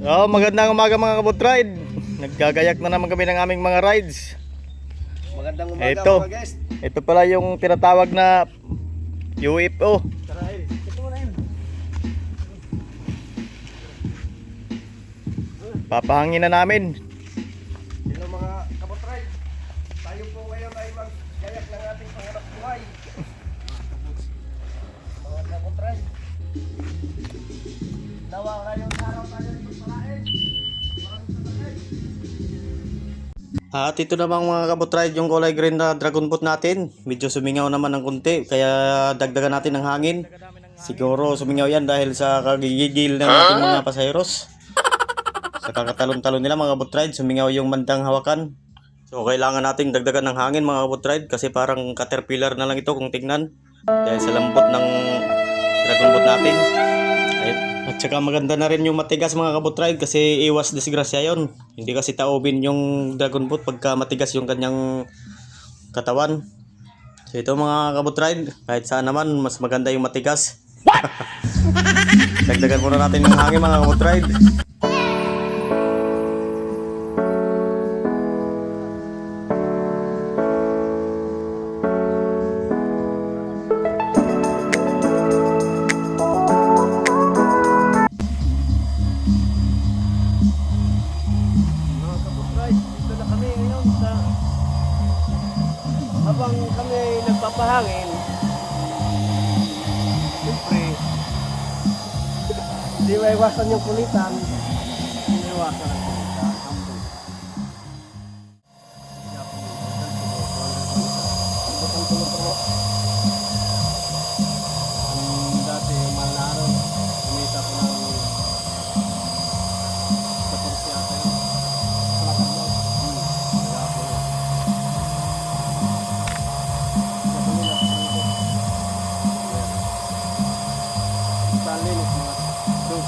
So, magandang umaga mga kabutride. Naggagayak na naman kami ng aming mga rides. Magandang umaga Ito, mga guys. ito pala yung tinatawag na UFO. Papahangin na namin. Hello mga kabutride. Tayo po ngayon ay maggayak ng ating pangarap buhay. Mga kabutride. Nawa ngayong araw tayo ay magpalain. At ito namang mga kabutride yung kulay green na dragon boat natin. Medyo sumingaw naman ng konti kaya dagdagan natin ng hangin. Siguro sumingaw yan dahil sa kagigigil ng ating mga pasaheros. Sa kakatalon-talon nila mga kabutride, sumingaw yung bandang hawakan. So kailangan nating dagdagan ng hangin mga kabutride kasi parang caterpillar na lang ito kung tingnan. Dahil sa lambot ng dragon boat natin. At saka maganda na rin yung matigas mga kabutride kasi iwas disgrasya yon. Hindi kasi taobin yung dragon boat pagka matigas yung kanyang katawan. So ito mga kabutride, kahit saan naman mas maganda yung matigas. Dagdagan muna natin ng hangin mga kabutride. Habang kami ay nagpapahangin, siyempre, hindi maiwasan yung kulitan, hindi maiwasan ang kulitan. Ang dati, mahal na araw, kumita ko ng 14 ata yun. Palakad lang. Magapo yun. Linis mga 12.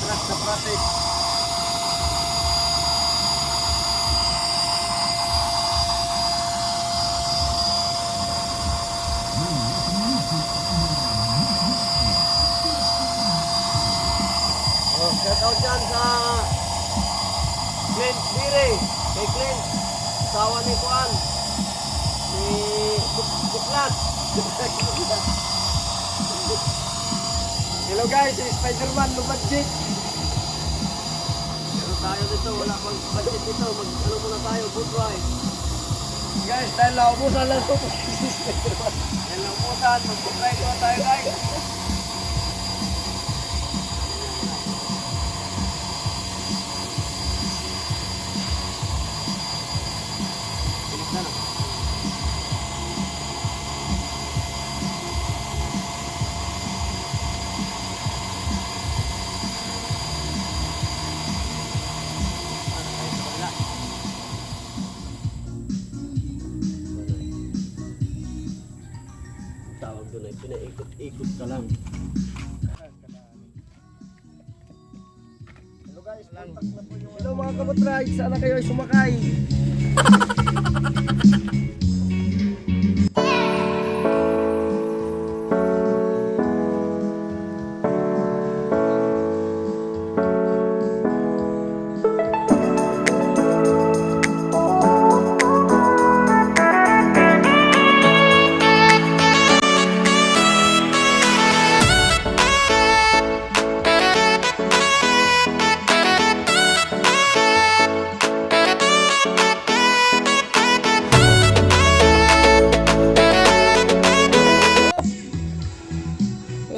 Trust the process. Shout out dyan sa Clint Bire, kay Clint, asawa ni Kuan, ni Buklat. Hello guys, si Spider-Man, no budget. Pero tayo dito, wala pang budget dito, mag-ano muna tayo, good ride. Guys, dahil naubusan lang ito, si Spider-Man. Dahil naubusan, mag-good ride naman tayo guys. Tawag doon ay pinaikot-ikot ka lang. Hello guys, hello mga kabutride, sana kayo ay sumakay.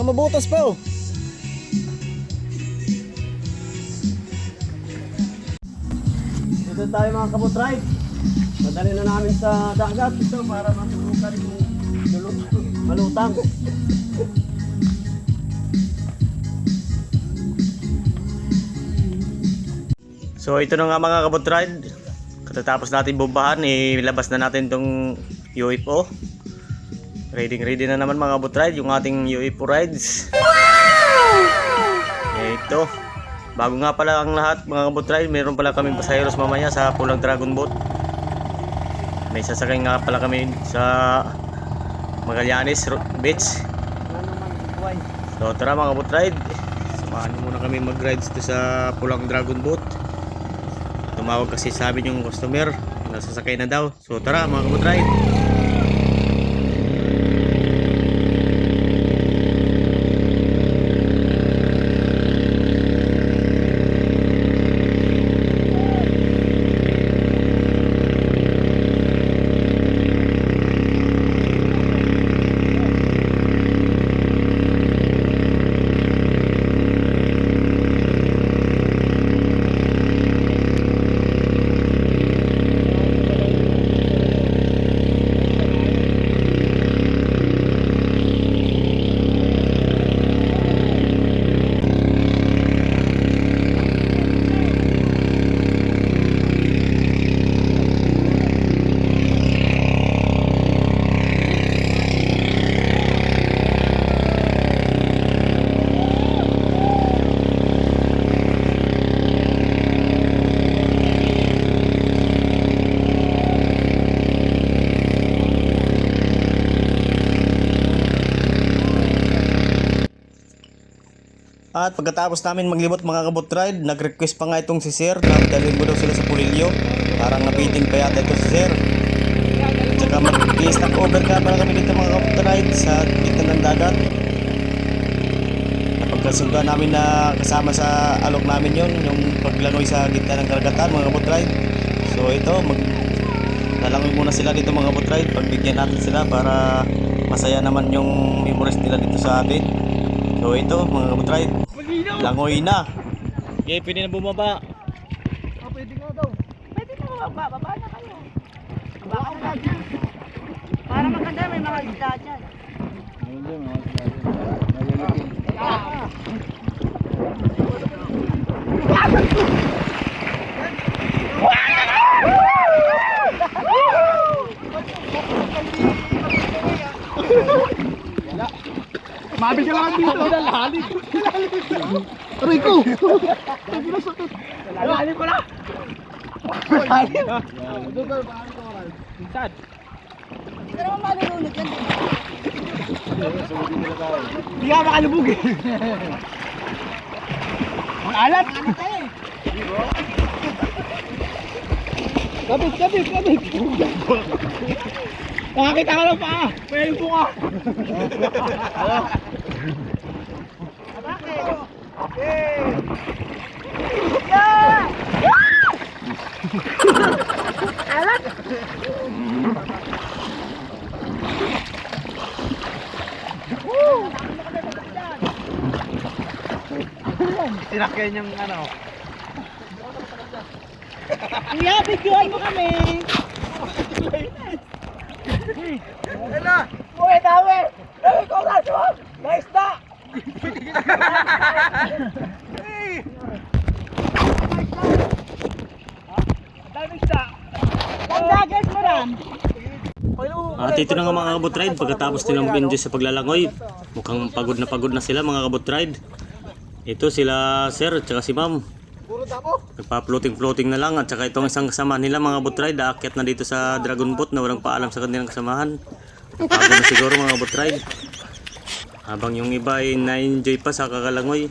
Mabutas pa oh. Dito tayo mga kabutride. Madali na namin sa dagat ito para matulukan yung malutang. So ito na nga mga kabutride. Katatapos natin bombahan, ilabas na natin tong UFO. Ready na naman mga kabutride yung ating UFO rides. Ito. Bago nga pala ang lahat mga kabutride, meron pala kaming pasaheros mamaya sa Pulang Dragon Boat. May sasakay nga pala kami sa Magallanes Beach. So tara mga kabutride, samahan nyo muna kami mag-rides to sa Pulang Dragon Boat. Tumawag kasi sa amin yung customer, nasasakay na daw. So tara mga kabutride. At pagkatapos namin maglibot mga kabutride, nag-request pa nga itong si Sir na dalhin mo daw sila sa Pulilio. Parang nabitin pa yata ito si Sir. At saka mag-i-stop over nga pala kami dito mga kabutride sa gitna ng dagat. Napagkasunduan namin na kasama sa alok namin yon, yung paglangoy sa gitna ng karagatan mga kabutride. So ito, nalangoy muna sila dito mga kabutride, pagbigyan natin sila para masaya naman yung memories nila dito sa atin. So ito mga kabutride, langoy na. Okay, pwede na bumaba. Pwede nga daw. Pwede na baba, baba na kayo. Baba na dyan. Para maganda may mga isda dyan. Mabig ka lang dito. Lalim. Aray ko. Lalim ko na. Lalim. Minsan. Hindi ka naman malulunod yan. Hindi ka makalubog eh. Ang alat. Kabit. Nakakita ka lang pa. Pwede po ka. Sinakyan yung ano. Kuya, videoan mo kami. Ela! Uy, dami! Dami ko na siya! Nice na! Dami siya! Landagas mo rin! At ito na nga mga kabutride, pagkatapos nilang mag-enjoy sa paglalangoy, mukhang pagod na sila mga kabutride. Ito sila Sir at saka si Ma'am. Nagpa-floating na lang, at saka itong isang kasama nila mga kabutride, aakyat na dito sa Dragon Boat na walang paalam sa kanilang kasamahan. Pagod na siguro mga kabutride, habang yung iba ay na-enjoy pa sa kakalangoy.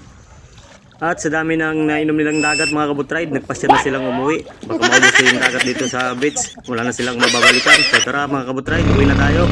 At sa dami ng nainom nilang dagat mga kabutride, nagpasya na silang umuwi. Baka maubos na yung dagat dito sa beach, wala na silang mababalikan. So tara mga kabutride, uwi na tayo.